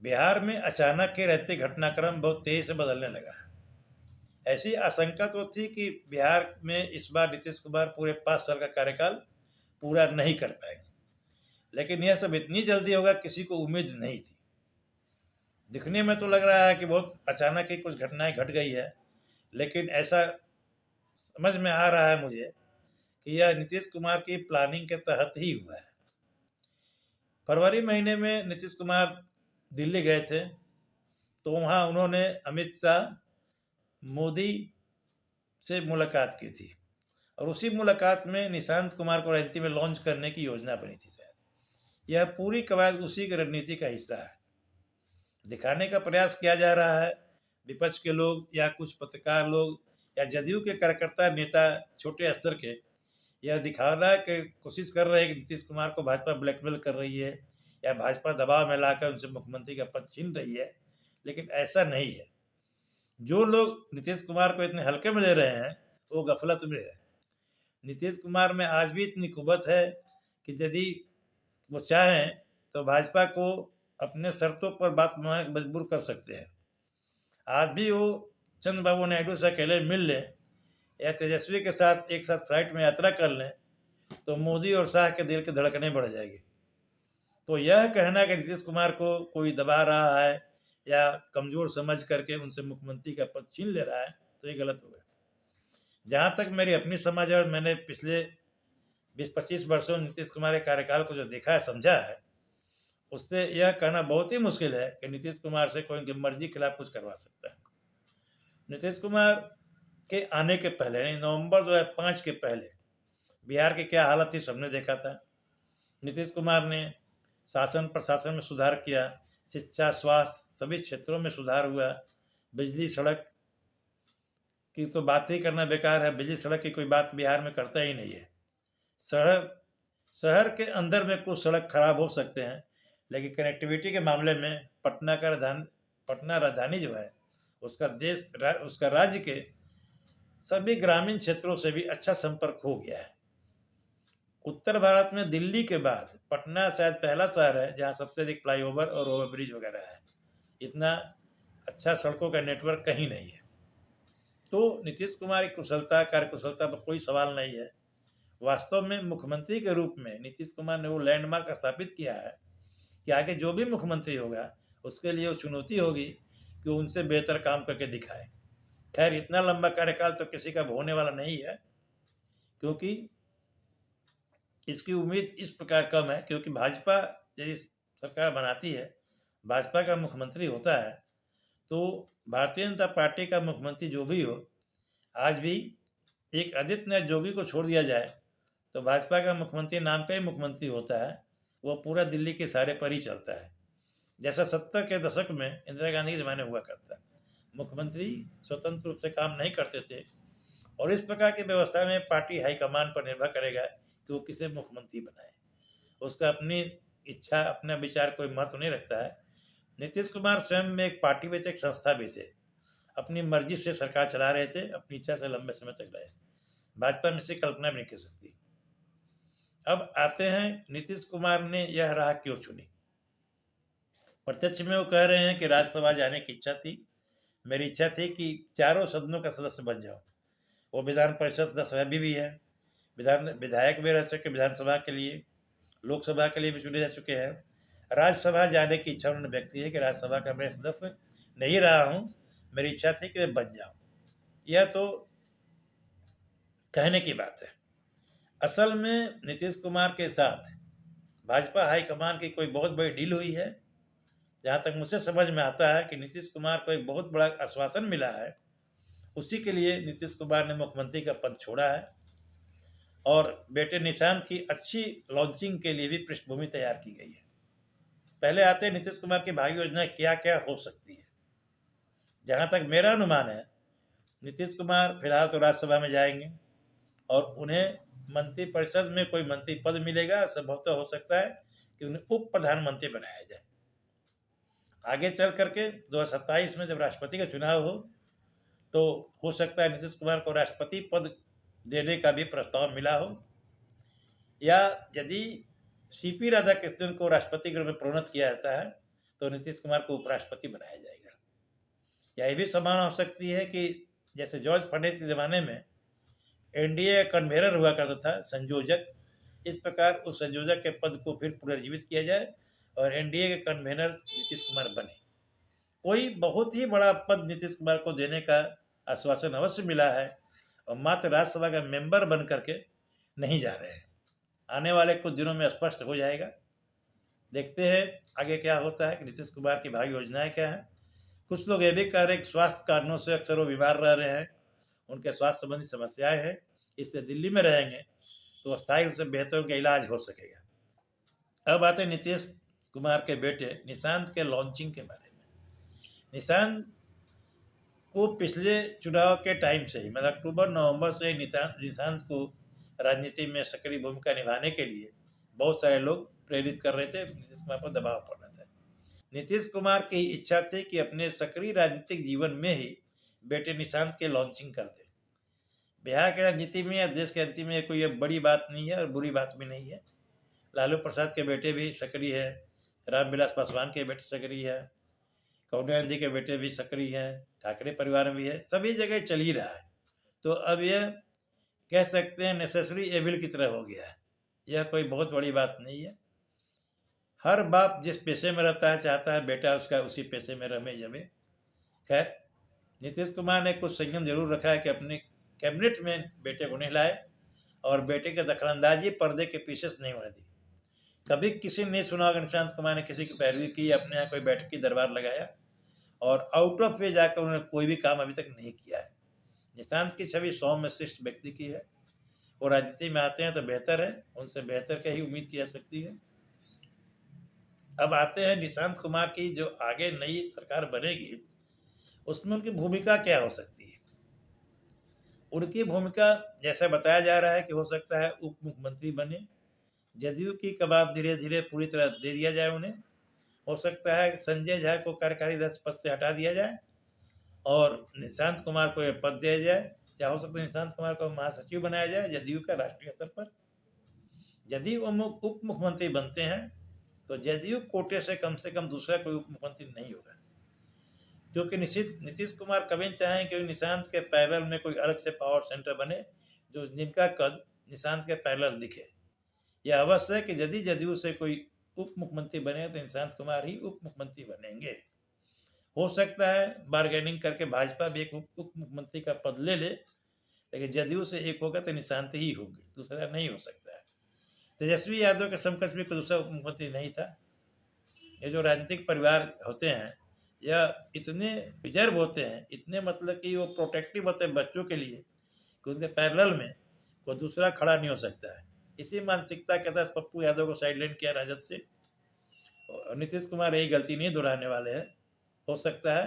बिहार में अचानक के रहते घटनाक्रम बहुत तेजी से बदलने लगा। ऐसी आशंका तो थी कि बिहार में इस बार नीतीश कुमार पूरे 5 साल का कार्यकाल पूरा नहीं कर पाएंगे, लेकिन यह सब इतनी जल्दी होगा किसी को उम्मीद नहीं थी। दिखने में तो लग रहा है कि बहुत अचानक ही कुछ घटनाएं घट गई है, लेकिन ऐसा समझ में आ रहा है मुझे कि यह नीतीश कुमार की प्लानिंग के तहत ही हुआ है। फरवरी महीने में नीतीश कुमार दिल्ली गए थे, तो वहाँ उन्होंने अमित शाह, मोदी से मुलाकात की थी और उसी मुलाकात में निशांत कुमार को राजनीति में लॉन्च करने की योजना बनी थी। शायद यह पूरी कवायद उसी की रणनीति का हिस्सा है। दिखाने का प्रयास किया जा रहा है, विपक्ष के लोग या कुछ पत्रकार लोग या जदयू के कार्यकर्ता नेता छोटे स्तर के यह दिखाने की कोशिश कर रहे हैं कि नीतीश कुमार को भाजपा ब्लैकमेल कर रही है या भाजपा दबाव में लाकर उनसे मुख्यमंत्री का पद छीन रही है, लेकिन ऐसा नहीं है। जो लोग नीतीश कुमार को इतने हल्के में ले रहे हैं वो गफलत में है। नीतीश कुमार में आज भी इतनी कुवत है कि यदि वो चाहें तो भाजपा को अपने शर्तों पर बात मानने मजबूर कर सकते हैं। आज भी वो चंद्रबाबू नायडू से अकेले मिल लें या तेजस्वी के साथ एक साथ फ्लाइट में यात्रा कर लें तो मोदी और शाह के दिल की धड़कनें बढ़ जाएगी। तो यह कहना कि नीतीश कुमार को कोई दबा रहा है या कमजोर समझ करके उनसे मुख्यमंत्री का पद छीन ले रहा है तो ये गलत होगा। जहाँ तक मेरी अपनी समझ है और मैंने पिछले 20-25 वर्षों नीतीश कुमार के कार्यकाल को जो देखा है समझा है, उससे यह कहना बहुत ही मुश्किल है कि नीतीश कुमार से कोई उनकी मर्जी के खिलाफ कुछ करवा सकता है। नीतीश कुमार के आने के पहले यानी नवंबर 2005 के पहले बिहार की क्या हालत थी सबने देखा था। नीतीश कुमार ने शासन प्रशासन में सुधार किया, शिक्षा स्वास्थ्य सभी क्षेत्रों में सुधार हुआ। बिजली सड़क की तो बात ही करना बेकार है, बिजली सड़क की कोई बात बिहार में करता ही नहीं है। शहर के अंदर में कुछ सड़क खराब हो सकते हैं, लेकिन कनेक्टिविटी के मामले में पटना राजधानी जो है उसका राज्य के सभी ग्रामीण क्षेत्रों से भी अच्छा संपर्क हो गया है। उत्तर भारत में दिल्ली के बाद पटना शायद पहला शहर है जहाँ सबसे अधिक फ्लाईओवर और ओवरब्रिज वगैरह है। इतना अच्छा सड़कों का नेटवर्क कहीं नहीं है। तो नीतीश कुमार की कुशलता कार्यकुशलता पर कोई सवाल नहीं है। वास्तव में मुख्यमंत्री के रूप में नीतीश कुमार ने वो लैंडमार्क स्थापित किया है कि आगे जो भी मुख्यमंत्री होगा उसके लिए वो चुनौती होगी कि उनसे बेहतर काम करके दिखाए। खैर इतना लंबा कार्यकाल तो किसी का होने वाला नहीं है, क्योंकि इसकी उम्मीद इस प्रकार कम है, क्योंकि भाजपा यदि सरकार बनाती है, भाजपा का मुख्यमंत्री होता है, तो भारतीय जनता पार्टी का मुख्यमंत्री जो भी हो, आज भी एक आदित्यनाथ जोगी को छोड़ दिया जाए तो भाजपा का मुख्यमंत्री नाम पे ही मुख्यमंत्री होता है, वो पूरा दिल्ली के सारे पर ही चलता है। जैसा 70 के दशक में इंदिरा गांधी के ज़माने हुआ करता है, मुख्यमंत्री स्वतंत्र रूप से काम नहीं करते थे और इस प्रकार की व्यवस्था में पार्टी हाईकमान पर निर्भर करेगा कि वो किसे मुख्यमंत्री बनाए। उसका अपनी इच्छा अपना विचार कोई महत्व नहीं रखता है। नीतीश कुमार स्वयं में एक पार्टी में थे, एक संस्था भी थे, अपनी मर्जी से सरकार चला रहे थे, अपनी इच्छा से लंबे समय तक रहे। भाजपा में से कल्पना भी नहीं कर सकती। अब आते हैं नीतीश कुमार ने यह राह क्यों चुनी। प्रत्यक्ष में वो कह रहे हैं कि राज्यसभा जाने की इच्छा थी, मेरी इच्छा थी कि चारों सदनों का सदस्य बन जाऊं। वो विधान परिषद सदस्य भी है, विधायक भी रह चुके, विधानसभा के लिए लोकसभा के लिए भी चुने जा चुके हैं। राज्यसभा जाने की इच्छा उन्होंने व्यक्त की है कि राज्यसभा का मैं सदस्य नहीं रहा हूँ, मेरी इच्छा थी कि मैं बन जाऊँ। यह तो कहने की बात है। असल में नीतीश कुमार के साथ भाजपा हाईकमान की कोई बहुत बड़ी डील हुई है। जहाँ तक मुझे समझ में आता है कि नीतीश कुमार को एक बहुत बड़ा आश्वासन मिला है, उसी के लिए नीतीश कुमार ने मुख्यमंत्री का पद छोड़ा है और बेटे निशांत की अच्छी लॉन्चिंग के लिए भी पृष्ठभूमि तैयार की गई है। पहले आते हैं नीतीश कुमार की भाग्य योजना क्या क्या हो सकती है। जहाँ तक मेरा अनुमान है, नीतीश कुमार फिलहाल तो राज्यसभा में जाएंगे और उन्हें मंत्रिपरिषद में कोई मंत्री पद मिलेगा। संभवतः हो सकता है कि उन्हें उप प्रधानमंत्री बनाया जाए। आगे चल करके 2027 में जब राष्ट्रपति का चुनाव हो तो हो सकता है नीतीश कुमार को राष्ट्रपति पद देने का भी प्रस्ताव मिला हो, या यदि सीपी राधाकृष्णन को राष्ट्रपति के रूप में प्रोन्नत किया जाता है तो नीतीश कुमार को उपराष्ट्रपति बनाया जाएगा। या ये भी संभावना हो सकती है कि जैसे जॉर्ज फर्नांडिस के ज़माने में एनडीए कन्वेनर हुआ करता था, संयोजक, इस प्रकार उस संयोजक के पद को फिर पुनर्जीवित किया जाए और एनडीए के कन्वेनर नीतीश कुमार बने। कोई बहुत ही बड़ा पद नीतीश कुमार को देने का आश्वासन अवश्य मिला है और मात्र राज्यसभा का मेंबर बन करके नहीं जा रहे हैं। आने वाले कुछ दिनों में स्पष्ट हो जाएगा। देखते हैं आगे क्या होता है कि नीतीश कुमार की भावी योजनाएं क्या है। कुछ लोग ये भी कह रहे हैं कि स्वास्थ्य कारणों से अक्सर वो बीमार रह रहे हैं, उनके स्वास्थ्य संबंधी समस्याएं हैं, इसलिए दिल्ली में रहेंगे तो स्थायी रूप से बेहतर उनका इलाज हो सकेगा। अब आते हैं नीतीश कुमार के बेटे निशांत के लॉन्चिंग के बारे में। निशांत को पिछले चुनाव के टाइम से ही, मतलब अक्टूबर नवंबर से निशांत को राजनीति में सक्रिय भूमिका निभाने के लिए बहुत सारे लोग प्रेरित कर रहे थे, नीतीश कुमार पर दबाव पड़ रहा था। नीतीश कुमार की इच्छा थी कि अपने सक्रिय राजनीतिक जीवन में ही बेटे निशांत के लॉन्चिंग कर दे। बिहार की राजनीति में या देश की राजनीति में कोई बड़ी बात नहीं है और बुरी बात भी नहीं है। लालू प्रसाद के बेटे भी सक्रिय है, रामविलास पासवान के बेटे सक्रिय है, सोनिया गांधी के बेटे भी सक्रिय हैं, ठाकरे परिवार में भी है, सभी जगह चल ही रहा है। तो अब यह कह सकते हैं नेसेसरी एविल की तरह हो गया है। यह कोई बहुत बड़ी बात नहीं है। हर बाप जिस पेशे में रहता है चाहता है बेटा उसका उसी पेशे में रमे जमे। खैर, नीतीश कुमार ने कुछ संयम जरूर रखा है कि अपने कैबिनेट में बेटे को नहीं लाए और बेटे की दखलंदाजी पर्दे के पीछे से नहीं होने दी। कभी किसी ने सुना होगा निशांत कुमार ने किसी की पैरवी की, अपने यहाँ कोई बैठक की दरबार लगाया और आउट ऑफ वे जाकर उन्होंने कोई भी काम अभी तक नहीं किया है। निशांत की छवि सौम्य शिष्ट व्यक्ति की है। वो राजनीति में आते हैं तो बेहतर है, उनसे बेहतर का ही उम्मीद की जा सकती है। अब आते हैं निशांत कुमार की जो आगे नई सरकार बनेगी उसमें उनकी भूमिका क्या हो सकती है। उनकी भूमिका जैसा बताया जा रहा है कि हो सकता है उप मुख्यमंत्री बने, जदयू की कबाब धीरे धीरे पूरी तरह दे दिया जाए उन्हें। हो सकता है संजय झा को कार्यकारी अध्यक्ष पद से हटा दिया जाए और निशांत कुमार को यह पद दिया जाए, या हो सकता है निशांत कुमार को महासचिव बनाया जाए जदयू का राष्ट्रीय स्तर पर। यदि वो उप मुख्यमंत्री बनते हैं तो जदयू कोटे से कम दूसरा कोई उप मुख्यमंत्री नहीं होगा, क्योंकि नीतीश कुमार कभी चाहें कि निशांत के पैरेलल में कोई अलग से पावर सेंटर बने जो जिनका कद निशांत के पैरेलल दिखे। यह अवश्य है कि यदि जदयू से कोई उप मुख्यमंत्री बने तो निशांत कुमार ही उप मुख्यमंत्री बनेंगे। हो सकता है बार्गेनिंग करके भाजपा भी एक उप मुख्यमंत्री का पद ले ले, लेकिन जदयू से एक होगा तो निशांत ही होंगे, दूसरा नहीं हो सकता है। तेजस्वी यादव के समकक्ष भी कोई दूसरा उप मुख्यमंत्री नहीं था। ये जो राजनीतिक परिवार होते हैं यह इतने रिजर्व होते हैं, इतने मतलब कि वो प्रोटेक्टिव होते हैं बच्चों के लिए कि उनके पैरेलल में कोई दूसरा खड़ा नहीं हो सकता है। इसी मानसिकता के तहत पप्पू यादव को साइडलाइन किया राजद से, और नीतीश कुमार यही गलती नहीं दोहराने वाले हैं। हो सकता है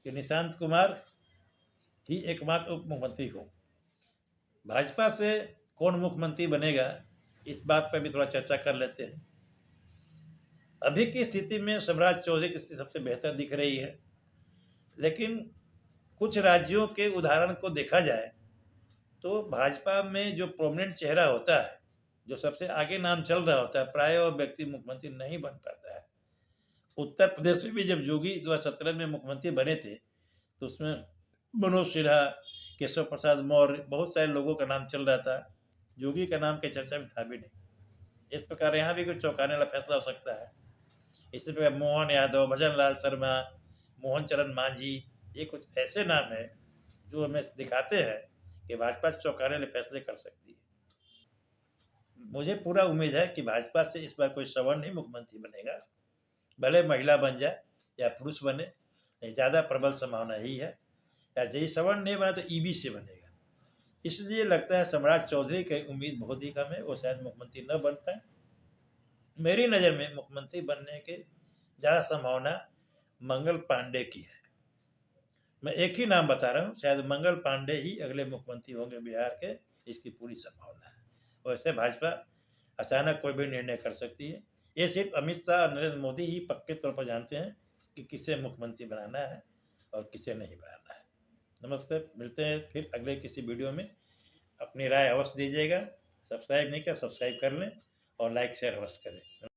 कि निशांत कुमार ही एकमात्र उप मुख्यमंत्री हो। भाजपा से कौन मुख्यमंत्री बनेगा इस बात पर भी थोड़ा चर्चा कर लेते हैं। अभी की स्थिति में सम्राट चौधरी की स्थिति सबसे बेहतर दिख रही है, लेकिन कुछ राज्यों के उदाहरण को देखा जाए तो भाजपा में जो प्रोमिनेंट चेहरा होता है, जो सबसे आगे नाम चल रहा होता है, प्राय वो व्यक्ति मुख्यमंत्री नहीं बन पाता है। उत्तर प्रदेश में भी जब योगी 2017 में मुख्यमंत्री बने थे तो उसमें मनोज सिन्हा, केशव प्रसाद मौर्य, बहुत सारे लोगों का नाम चल रहा था, योगी का नाम की चर्चा में था भी नहीं। इस प्रकार यहाँ भी कुछ चौंकाने वाला फैसला हो सकता है। इसी प्रकार मोहन यादव, भजन लाल शर्मा, मोहन चरण मांझी, ये कुछ ऐसे नाम है जो हमें दिखाते हैं कि भाजपा चौंकाने वाले फैसले कर सकती है। मुझे पूरा उम्मीद है कि भाजपा से इस बार कोई सवर्ण ही मुख्यमंत्री बनेगा, भले महिला बन जाए या पुरुष बने, ज़्यादा प्रबल संभावना ही है। या यदि सवर्ण नहीं बना तो ईबी से बनेगा। इसलिए लगता है सम्राट चौधरी की उम्मीद बहुत ही कम है, वो शायद मुख्यमंत्री न बन पाए। मेरी नज़र में मुख्यमंत्री बनने के ज़्यादा संभावना मंगल पांडे की है। मैं एक ही नाम बता रहा हूँ, शायद मंगल पांडे ही अगले मुख्यमंत्री होंगे बिहार के, इसकी पूरी संभावना है। वैसे भाजपा अचानक कोई भी निर्णय कर सकती है। ये सिर्फ अमित शाह और नरेंद्र मोदी ही पक्के तौर पर जानते हैं कि किसे मुख्यमंत्री बनाना है और किसे नहीं बनाना है। नमस्ते, मिलते हैं फिर अगले किसी वीडियो में। अपनी राय अवश्य दीजिएगा। सब्सक्राइब नहीं किया सब्सक्राइब कर लें और लाइक शेयर अवश्य करें।